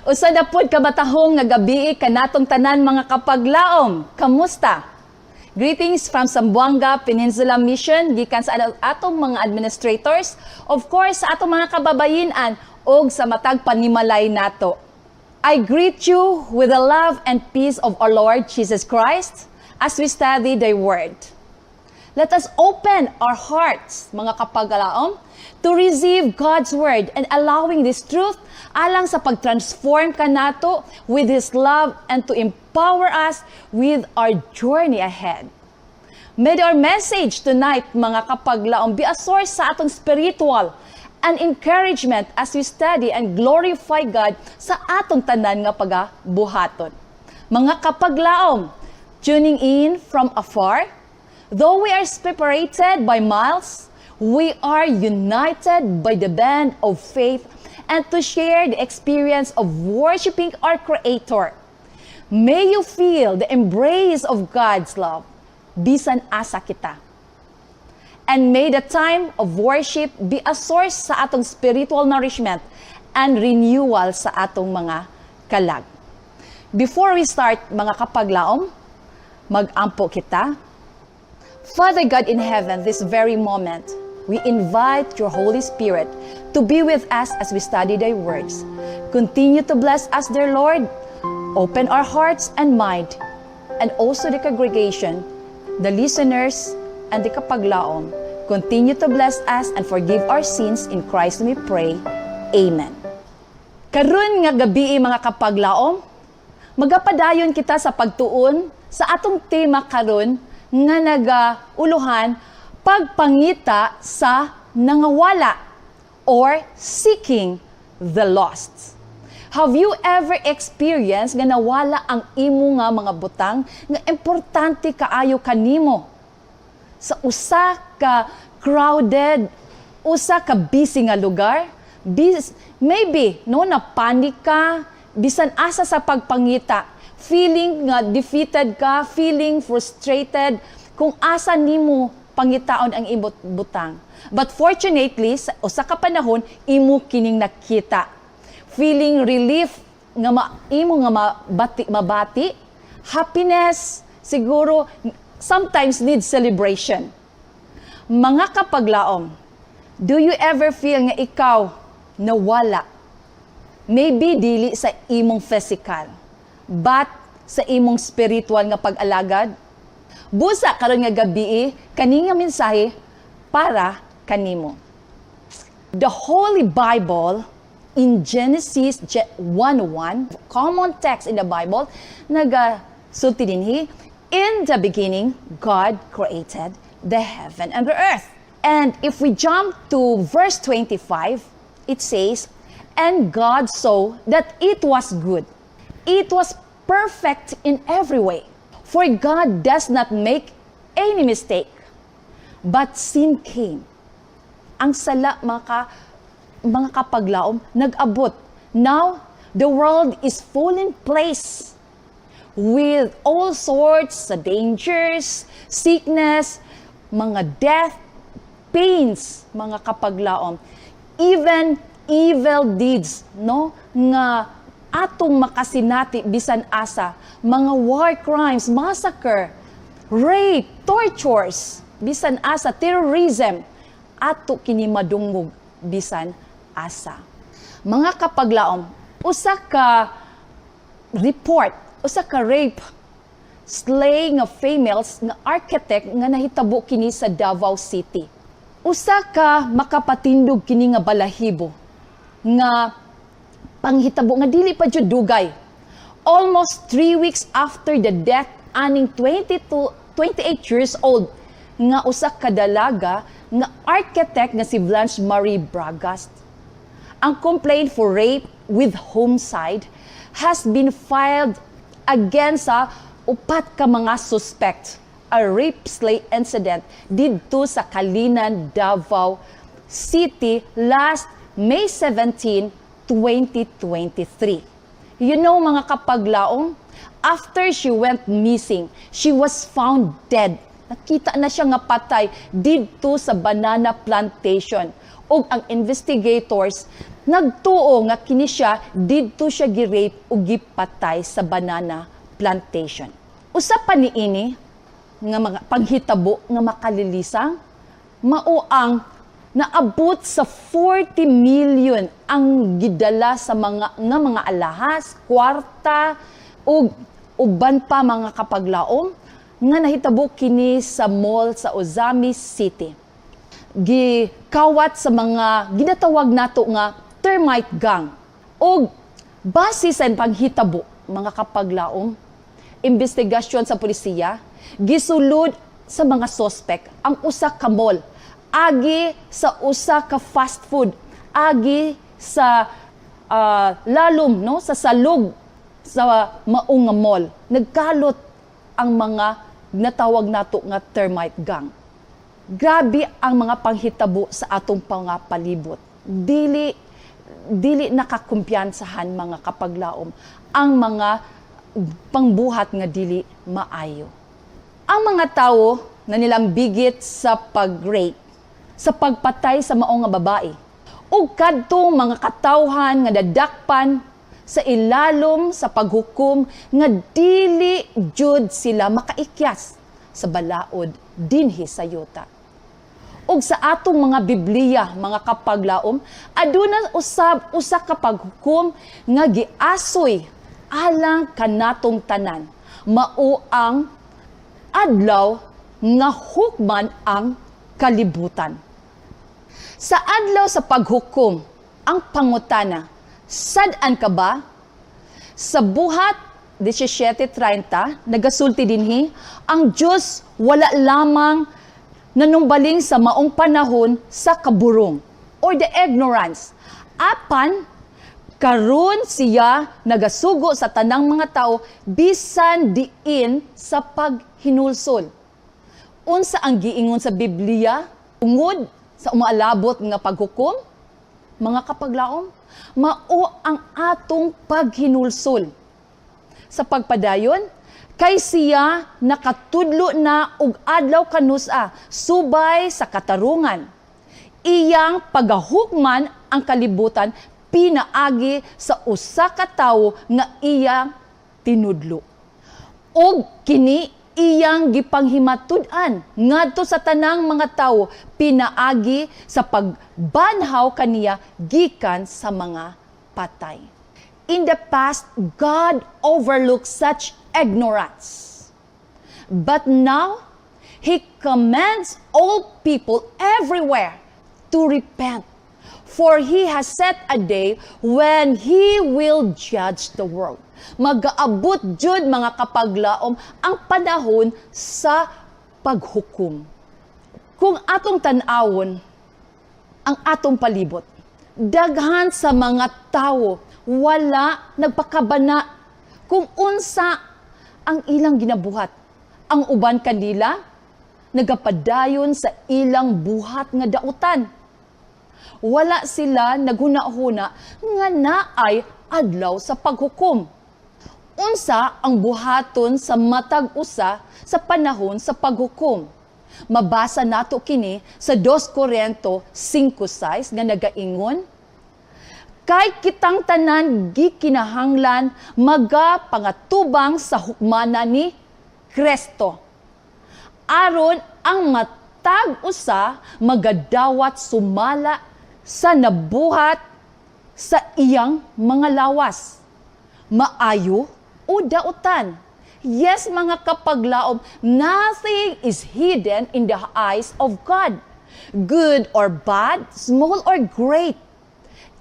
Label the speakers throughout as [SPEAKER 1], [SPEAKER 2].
[SPEAKER 1] Usa na pod kamatahong nga gabi kanatong tanan mga kapaglaom. Kamusta? Greetings from Zamboanga Peninsula Mission gikan sa atong mga administrators, of course sa atong mga kababayin-an ug sa matag panimalay nato. I greet you with the love and peace of our Lord Jesus Christ as we study the Word. Let us open our hearts, mga kapaglaom, to receive God's Word and allowing this truth alang sa pag-transform ka nato with His love and to empower us with our journey ahead. May our message tonight, mga kapaglaom, be a source sa atong spiritual and encouragement as we study and glorify God sa atong tanan nga pagabuhaton. Mga kapaglaom, tuning in from afar, though we are separated by miles, we are united by the band of faith and to share the experience of worshiping our Creator. May you feel the embrace of God's love, bisan asa kita. And may the time of worship be a source sa atong spiritual nourishment and renewal sa atong mga kalag. Before we start, mga kapaglaom, mag-ampo kita. Father God in heaven, this very moment, we invite your Holy Spirit to be with us as we study thy words. Continue to bless us, dear Lord. Open our hearts and mind, and also the congregation, the listeners, and the kapaglaom. Continue to bless us and forgive our sins. In Christ we pray. Amen. Karon nga gabi mga kapaglaom, magapadayon kita sa pagtuon sa atong tema karon nga nagauluhan pagpangita sa nangawala or seeking the lost. Have you ever experienced nga nawala ang imo nga mga butang nga importante kaayo kanimo? Sa usa ka crowded, usa ka busy nga lugar, maybe no napanik ka, bisan asa sa pagpangita, feeling nga defeated ka, feeling frustrated kung asa nimo pangitaon ang imong butang. But fortunately, sa usa ka panahon imo kining nakita. Feeling relief nga imo nga mabati, happiness, siguro sometimes need celebration. Mga kapaglaom, do you ever feel nga ikaw nawala? Maybe dili sa imong physical, but sa imong spiritual nga pag-alagad? Busa karon nga gabi kani nga mensahe para kanimo. The Holy Bible in Genesis 1:1, common text in the Bible, nagasulti dinhi, in the beginning, God created the heaven and the earth. And if we jump to verse 25, it says, and God saw that it was good. It was perfect in every way. For God does not make any mistake. But sin came. Ang sala mga kapaglaom nag-abot. Now, the world is full in place with all sorts of dangers, sickness, mga death, pains, mga kapaglaom. Even evil deeds, no? Nga atong makasinati bisan asa, mga war crimes, massacre, rape, tortures, bisan asa, terrorism, ato kini madungog bisan asa. Mga kapaglaom, usa ka report, usa ka rape, slaying of females nga architect nga nahitabo kini sa Davao City. Usa ka makapatindog kini nga balahibo nga panghitabo nga dili pa jud dugay. Almost 3 weeks after the death aning 28 years old nga usa ka dalaga nga architect nga si Blanche Marie Bragast. Ang complaint for rape with homicide has been filed against sa upat ka mga suspect. A rape slay incident didto sa Kalinan, Davao City last May 17, 2023. You know mga kapaglaong, after she went missing, she was found dead. Nakita na siya nga patay didto sa banana plantation. ug ang investigators nagtuo nga kini siya didto siya gi-rape ug gipatay sa banana plantation. Usa pa niini nga mga panghitabo nga makalilisang mao ang naabot sa 40 million ang gidala sa mga alahas, kwarta ug uban pa mga kapaglaom nga nahitabo kini sa mall sa Ozami City. Gikawat sa mga ginatawag nato nga termite gang. O base sa panghitabo, mga kapaglaom, investigasyon sa polisiya, gisulod sa mga suspect ang usa ka mall, agi sa usa ka fast food, agi sa lalom, no, sa salog sa maong mall. Nagkalot ang mga natawag nato nga termite gang. Grabe ang mga panghitabo sa atong pangapalibot. Dili nakakumpiyansahan mga kapaglaom ang mga pangbuhat nga dili maayo. Ang mga tao na nilang bigit sa pag-rape, sa pagpatay sa maong nga babae, ug kadtong mga katawhan nga dadakpan sa ilalom sa paghukom nga dili jud sila makaikyas sa balaod dinhi sa yuta. Ug sa atong mga Biblia, mga kapaglaom, aduna usab usa ka paghukom nga giasoy alang kanatong tanan. Mao ang adlaw nga hukman ang kalibutan. Sa adlaw sa paghukom, ang pangutana, sad-an ka ba? Sa buhat 17:30, nagasulti dinhi, ang Diyos wala lamang nanumbaling sa maong panahon sa kaburong or the ignorance. Apan, karon siya nagasugo sa tanang mga tao bisan diin sa paghinulsol. Unsa ang giingon sa Biblia tungod sa umaalabot nga paghukom? Mga kapaglaom, mao ang atong paghinulsol. Sa pagpadayon, kay siya nakatudlo na og adlaw kanusa subay sa katarungan. Iyang pagahukman ang kalibutan pinaagi sa usa ka tawo nga iyang tinudlo. Og kini iyang gipanghimatud-an ngadto sa tanang mga tawo pinaagi sa pagbanhaw kaniya gikan sa mga patay. In the past, God overlooked such ignorance. But now, He commands all people everywhere to repent. For He has set a day when He will judge the world. Mag-aabot jud mga kapaglaom ang panahon sa paghukom. Kung atong tan-awon ang atong palibot, daghan sa mga tawo wala nagpakabana kung unsa ang ilang ginabuhat. Ang uban kanila nagapadayon sa ilang buhat nga dautan. Wala sila naghuna-huna nga naay adlaw sa paghukom. Unsa ang buhaton sa matag usa sa panahon sa paghukom? Mabasa nato kini sa 2 Corinto 5:6 nga nagaingon, kay kitang tanan gikinahanglan magapangatubang sa hukmana ni Kristo. Aron ang matag usa magadawat sumala sa nabuhat sa iyang mga lawas. Maayo o dautan. Yes, mga kapaglaom, nothing is hidden in the eyes of God. Good or bad, small or great.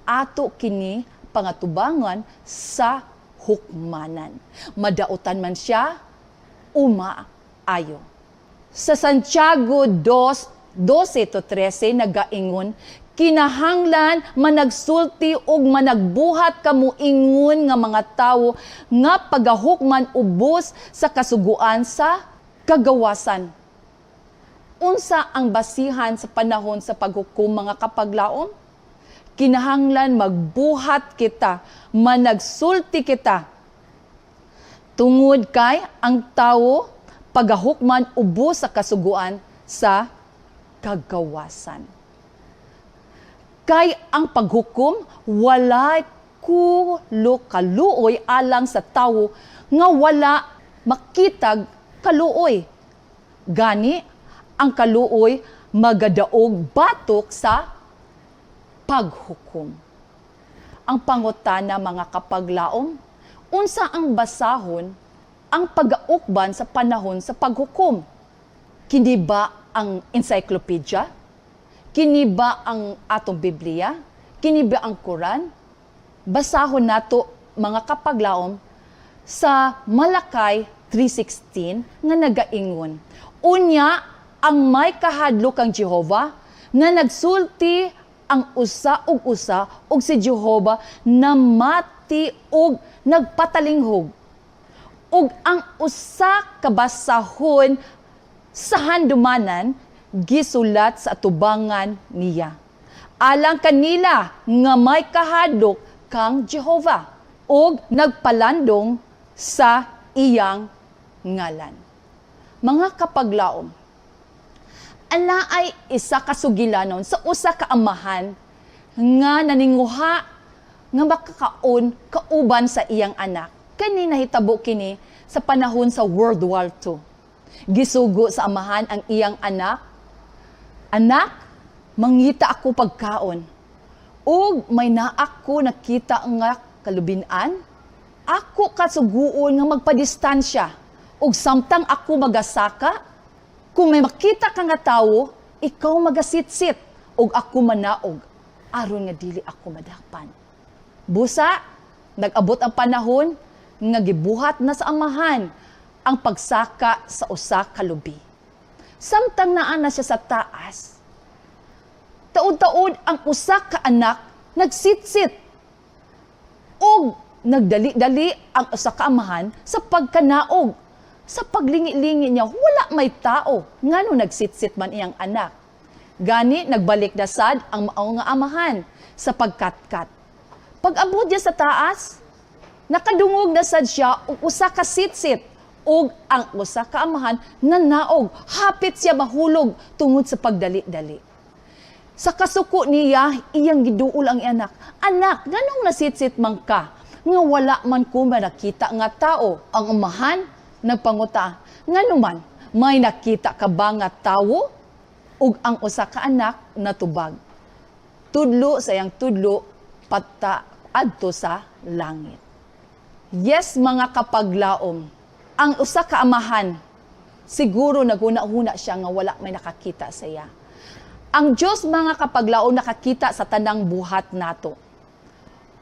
[SPEAKER 1] Ato kini pangatubangan sa hukmanan. Madautan man siya, umaayo. Sa Santiago 2:12-13 nagaingon, kinahanglan managsulti og managbuhat kamo ingon nga mga tawo nga pagahukman ubos sa kasuguan sa kagawasan. Unsa ang basihan sa panahon sa paghukom, mga kapaglaom? Kinahanglan magbuhat kita, managsulti kita. Tungod kay ang tawo pagahukman ubos sa kasuguan sa kagawasan. Kay ang paghukom walay kaluoy alang sa tawo nga wala makitag kaluoy. Gani ang kaluoy magadaog batok sa paghukom. Ang pangutana mga kapaglaom, unsa ang basahon ang pagaukban sa panahon sa paghukom? Kini ba ang encyclopedia? Kini ba ang atong Biblia? Kini ba ang Quran? Basahon nato mga kapaglaom sa Malakay 3:16 nga nagaingon, unya ang may kahadlo kang Jehova nga nagsulti ang usa ug si Jehova na mati ug nagpatalinghog. Ug ang usa ka basahon sa handumanan gisulat sa atubangan niya. Alang kanila nga may kahadlok kang Jehova ug nagpalandong sa iyang ngalan. Mga kapaglaom, ana ay isa ka sugilanon sa usa ka amahan nga naninguha nga makakaon kauban sa iyang anak. Kani nahitabo kini sa panahon sa World War II. Gisugo sa amahan ang iyang anak, "Anak, mangita ako pagkaon. Ug may naak ko nakita nga kalubinan. Ako kasuguon nga magpadistansya. Ug samtang ako magasaka, kung may makita ka nga tawo, ikaw magasitsit. Ug ako manaog, aron nga dili ako madakpan." Busa, nag-abot ang panahon nga gibuhat na sa amahan ang pagsaka sa usa ka lubi. Samtang naa na siya sa taas, taud-taud ang usa ka anak nagsitsit ug nagdali-dali ang usa ka amahan sa pagkanaog. Sa paglingi-lingi niya, wala may tao ngano nagsitsit man iyang anak. Gani nagbalik dasad ang mao nga amahan sa pagkatkat. Pag-abot niya sa taas, nakadungog dasad siya og usa ka sitsit ug ang usa ka amahan nanaog, hapit siya mahulog tungod sa pagdali-dali. Sa kasuko niya, iyang giduol ang anak, "Anak, nganong nasitsit man ka? Nga wala man ko nakita nga tao." Ang amahan nagpanguta, "Ngano man, may nakita ka ba nga tawo?" Ug ang usa ka anak natubag, "Tudlo sa iyang tudlo, pata adto sa langit." Yes, mga kapaglaom, ang usa ka amahan, siguro naghuna-huna siya nga wala may nakakita sa iya. Ang Diyos, mga kapaglaom, nakakita sa tanang buhat nato.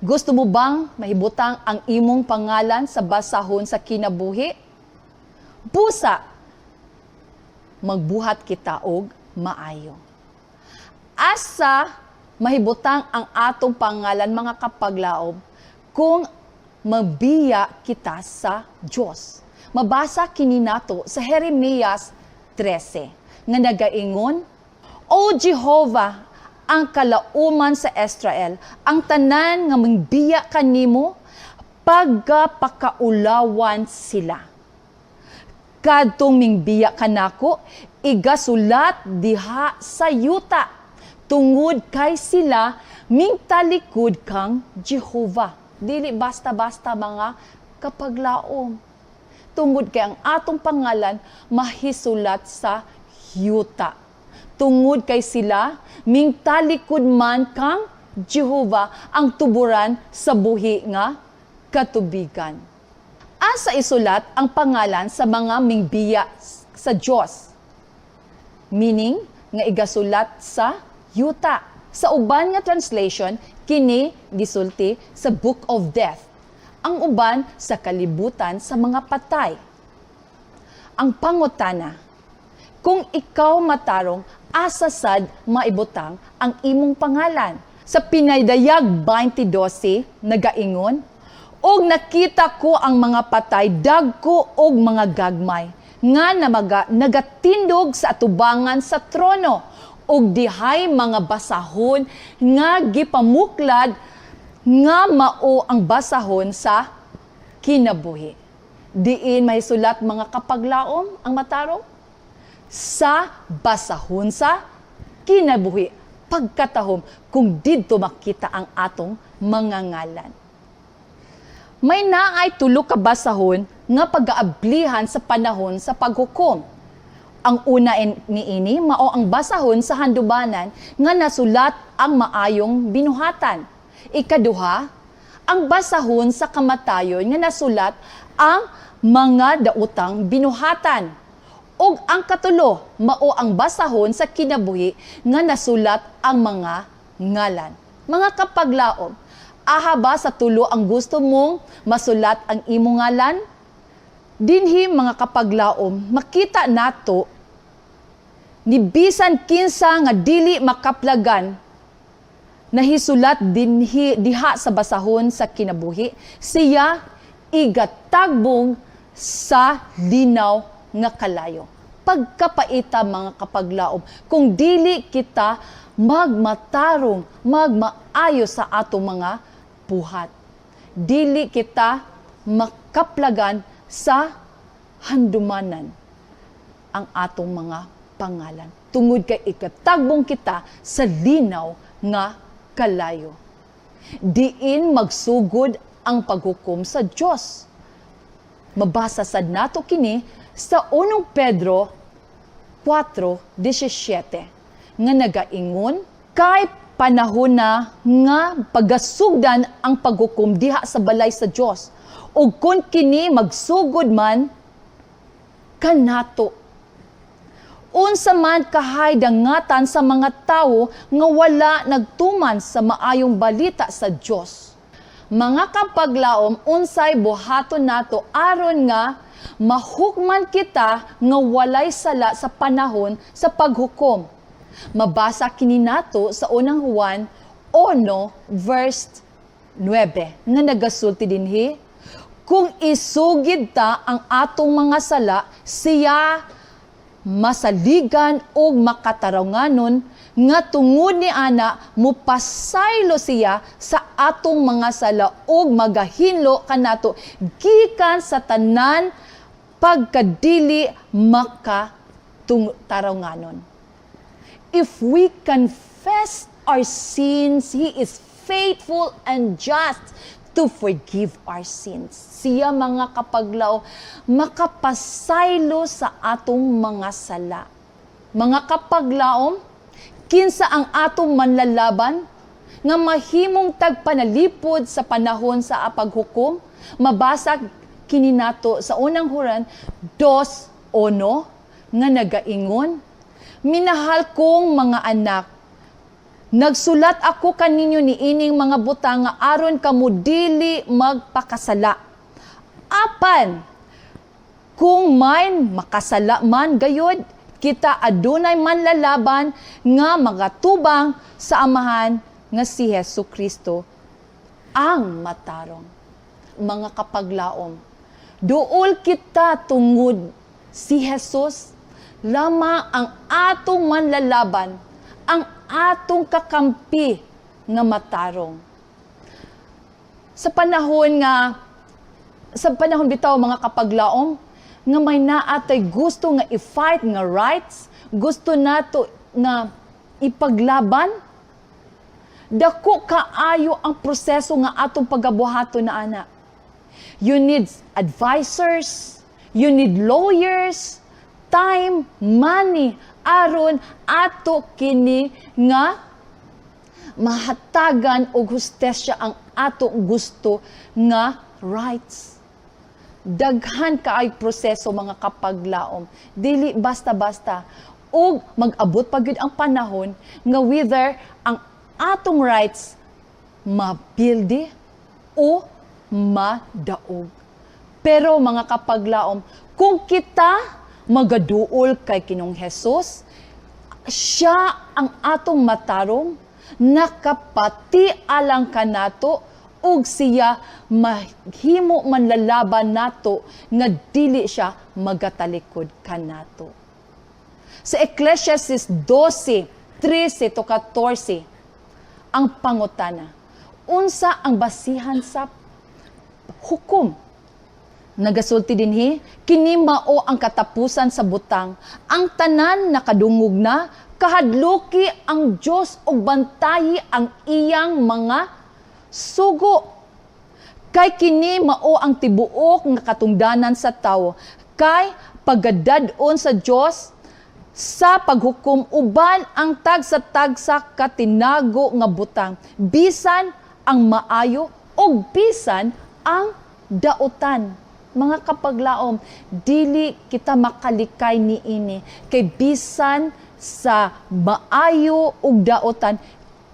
[SPEAKER 1] Gusto mo bang mahibutang ang imong pangalan sa basahon sa kinabuhi? Busa, magbuhat kita og maayo. Asa mahibutang ang atong pangalan, mga kapaglaom, kung magbiya kita sa Diyos. Mabasa kini nato sa Jeremias 13 nga nagaingon, "O Jehovah, ang kalauman sa Israel, ang tanan nga mangbiya kanimo, pagapakaulawan sila. Kadtong mingbiya kanako, igasulat diha sa yuta, tungod kay sila mingtalikod kang Jehovah." Dili basta-basta mga kapaglaom. Tungod kay ang atong pangalan mahisulat sa yuta. Tungod kay sila mingtalikod man kang Jehovah, ang tuburan sa buhi nga katubigan. Asa isulat ang pangalan sa mga mingbiya sa Dios? Meaning nga igasulat sa yuta. Sa uban nga translation, kini gisulti sa Book of Death. Ang uban sa kalibutan sa mga patay. Ang pangutana, kung ikaw matarong, asa sad maibutang ang imong pangalan? Sa Pinaydayag 20:12 nagaingon, "Og nakita ko ang mga patay, dagko og mga gagmay, nga nagatindog sa atubangan sa trono, ug dihay mga basahon nga gipamuklad nga mao ang basahon sa kinabuhi." Diin may sulat, mga kapaglaom, ang matarong? Sa basahon sa kinabuhi. pagkatahom kung didto makita ang atong mga ngalan. May naay tulo ka basahon nga pag-aablihan sa panahon sa paghukom. Ang una niini mao ang basahon sa handubanan nga nasulat ang maayong binuhatan. Ikaduha, ang basahon sa kamatayon nga nasulat ang mga daotang binuhatan. Ug ang katulo, mao ang basahon sa kinabuhi nga nasulat ang mga ngalan. Mga kapaglaom, aha ba sa tulo ang gusto mong masulat ang imong ngalan? Dinhi mga kapaglaom, makita nato ni bisan kinsa nga dili makaplagan nahisulat dinhi diha sa basahon sa kinabuhi, siya igatagbong sa linaw nga kalayo. Pagkapaita mga kapaglaom, kung dili kita magmatarong, magmaayo sa atong mga buhat. Dili kita makaplagan sa handumanan ang atong mga pangalan. Tungod kay ikatagbong kita sa linaw nga kalayo. Diin magsugod ang paghukom sa Dios. Mabasa sad nato kini sa 1 Pedro 4:17 nga nagaingon, kay panahon na nga pagasugdan ang paghukom diha sa balay sa Dios, ug kun kini magsugod man kanato. Unsa man kahay dangatan sa mga tawo nga wala nagtuman sa maayong balita sa Dios. Mga kapaglaom, unsay buhaton nato aron nga mahukman kita nga walay sala sa panahon sa paghukom. Mabasa kini nato sa unang Juan 1:9 nga nagasulti dinhi, kung isugid ta ang atong mga sala, siya masaligan og makataronganon nga tungod ni ana mupasaylo siya sa atong mga sala ug magahinlo kanato gikan sa tanan pagkadili makataronganon. If we confess our sins, He is faithful and just to forgive our sins. Siya mga kapaglaw, makapasaylo sa atong mga sala. Mga kapaglaom, kinsa ang atong manlalaban nga mahimong tagpanalipod sa panahon sa paghukom? Mabasa kini nato sa unang Juan 2:1 nga nagaingon, minahal kong mga anak, nagsulat ako kaninyo niining mga butang nga aron kamo dili magpakasala. Apan, kung may makasala man gayod, kita adunay manlalaban nga magatubang sa amahan nga si Jesucristo ang matarong. Mga kapaglaom, duol kita tungod si Jesus, lama ang atong manlalaban, ang atong kakampi nga matarong. Sa panahon bitaw mga kapaglaom, nga may naatay gusto nga i-fight nga rights, gusto nato nga ipaglaban, dako kaayo ang proseso nga atong pagabuhaton na ana. You need advisors, you need lawyers, time, money, aron ato kini nga mahatagan og hustesya ang ato gusto nga rights. Daghan kaay proseso mga kapaglaom, dili basta-basta, ug mag-abot pa gyud ang panahon nga whether ang atong rights mabildi o madaog. Pero mga kapaglaom, kung kita magaduol kay Kinong Hesus, siya ang atong matarong, nakapati alang kanato, ug siya mahimo manlalaban nato nga dili siya magatalikod kanato. Sa Ecclesiastes 12:13-14, ang pangutana, unsa ang basihan sa hukom? Nagasulti dinhi, kini mao ang katapusan sa butang, ang tanan nakadungog na kahadluki ang Dios ug bantayi ang iyang mga sugo. Kay kini mao ang tibuok nga katungdanan sa tawo, kay paggadadon sa Dios sa paghukom uban ang tagsa-tagsa katinago nga butang, bisan ang maayo ug bisan ang dautan. Mga kapaglaom, dili kita makalikay niini kay bisan sa maayo ug dautan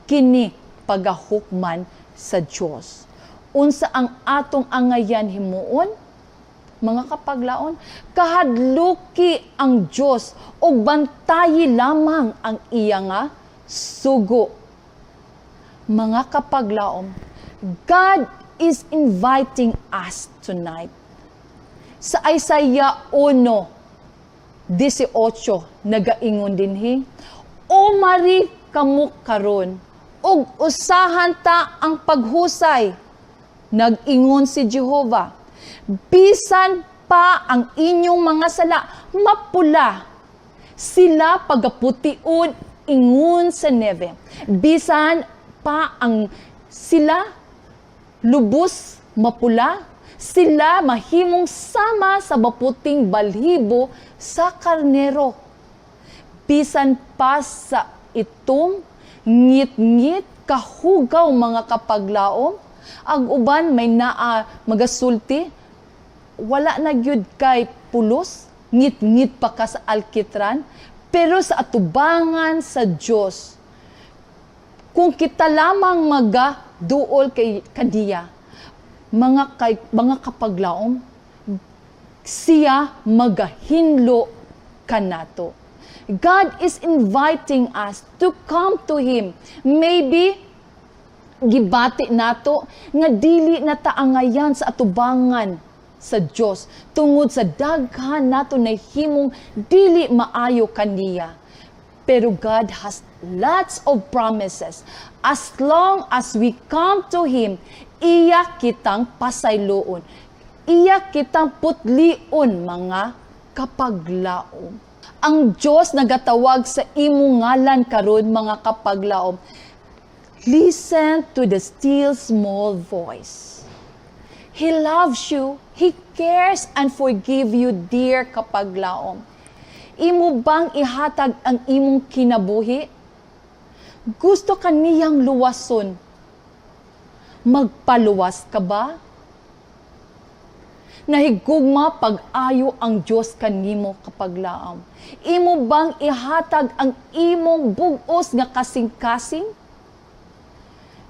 [SPEAKER 1] kini pagahukman sa Dios. Unsa ang atong angayan himuon? Mga kapaglaon, kahadluki ang Dios ug bantayi lamang ang iya nga sugo. Mga kapaglaom, God is inviting us tonight. Sa Isaiah 1:18 nagaingon dinhi, "O mari kamo karon, ug usahan ta ang paghusay," nag-ingon si Jehovah. "Bisan pa ang inyong mga sala mapula, sila pagaputiod ingon sa neve. Bisan pa ang sila lubos mapula, sila mahimong sama sa maputing balhibo sa karnero. Bisan pa sa itom, ngit-ngit kahugaw mga kapaglaom, ang uban may naa magasulti, wala na gyud kay pulos, ngit-ngit pa ka sa alkitran, pero sa atubangan sa Dios, kung kita lamang magaduol kay kadiya, mga kapaglaom, siya magahinlo kanato. God is inviting us to come to Him. Maybe gibati nato nga dili na taangayan sa atubangan sa Dios tungod sa daghan nato na himong dili maayo kaniya. Pero God has lots of promises. As long as we come to Him, iya kitang pasayloon. Iya kitang putlion, mga kapaglaom. Ang Diyos nagatawag sa imong ngalan karon, mga kapaglaom. Listen to the still small voice. He loves you. He cares and forgive you, dear kapaglaom. Imo bang ihatag ang imong kinabuhi? Gusto ka niyang luwason? Magpaluwas ka ba? Nahigugma pag-ayo ang Diyos kanimo kapaglaom. Imo bang ihatag ang imong bug-os nga kasing-kasing?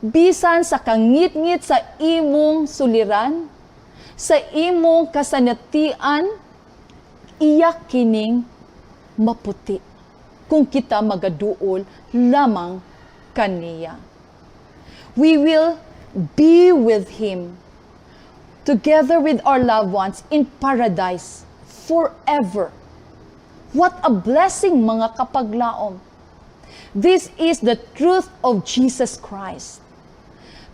[SPEAKER 1] Bisan sa kangit-ngit sa imong suliran, sa imong kasanatian, iya kining maputi kung kita magaduol lamang kaniya. We will be with Him together with our loved ones in paradise forever. What a blessing, mga kapaglaom. This is the truth of Jesus Christ.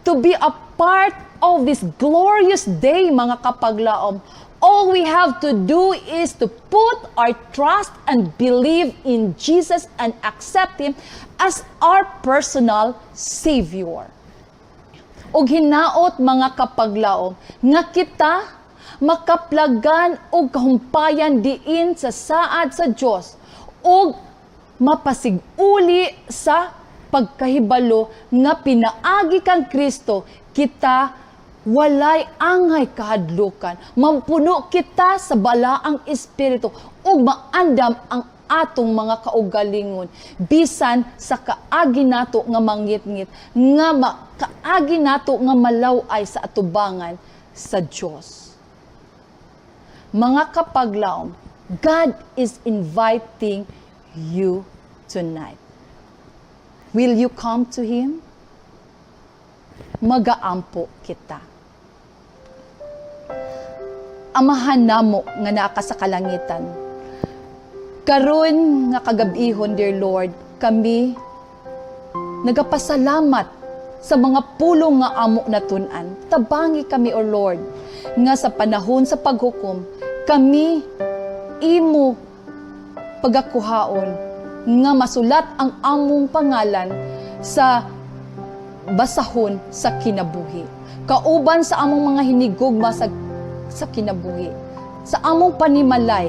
[SPEAKER 1] To be a part of this glorious day, mga kapaglaom, all we have to do is to put our trust and believe in Jesus and accept Him as our personal Savior. Og hinaot, mga kapaglaom, nga kita makaplagan og kahumpayan diin sa saad sa Dios og mapasiguli sa pagkahibalo nga pinaagi kang Kristo, kita walay angay kahadlukan. Mampuno kita sa balaang espiritu ug maandam ang atong mga kaugalingon bisan sa kaagi nato nga mangit-ngit, nga kaagi nato nga malaway sa atubangan sa Dios. Mga kapaglaom, God is inviting you tonight. Will you come to Him? Magaampo kita. Amahan namo nga naa sa kalangitan. Karon nga kagabihon, dear Lord, kami nagapasalamat sa mga pulong nga amo natun-an. Tabangi kami, O Lord, nga sa panahon sa paghukom, kami imo pagakuhaon nga masulat ang among pangalan sa basahon sa kinabuhi. Kauban sa among mga hinigugma sa kinabuhi. Sa among panimalay,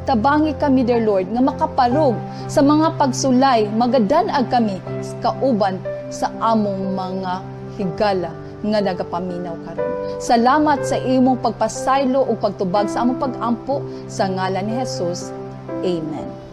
[SPEAKER 1] tabangi kami, dear Lord, nga makaparog sa mga pagsulay, magadanag kami kauban sa among mga higala nga nagapaminaw karon. Salamat sa imong pagpasaylo ug pagtubag sa among pag-ampo sa ngalan ni Jesus. Amen.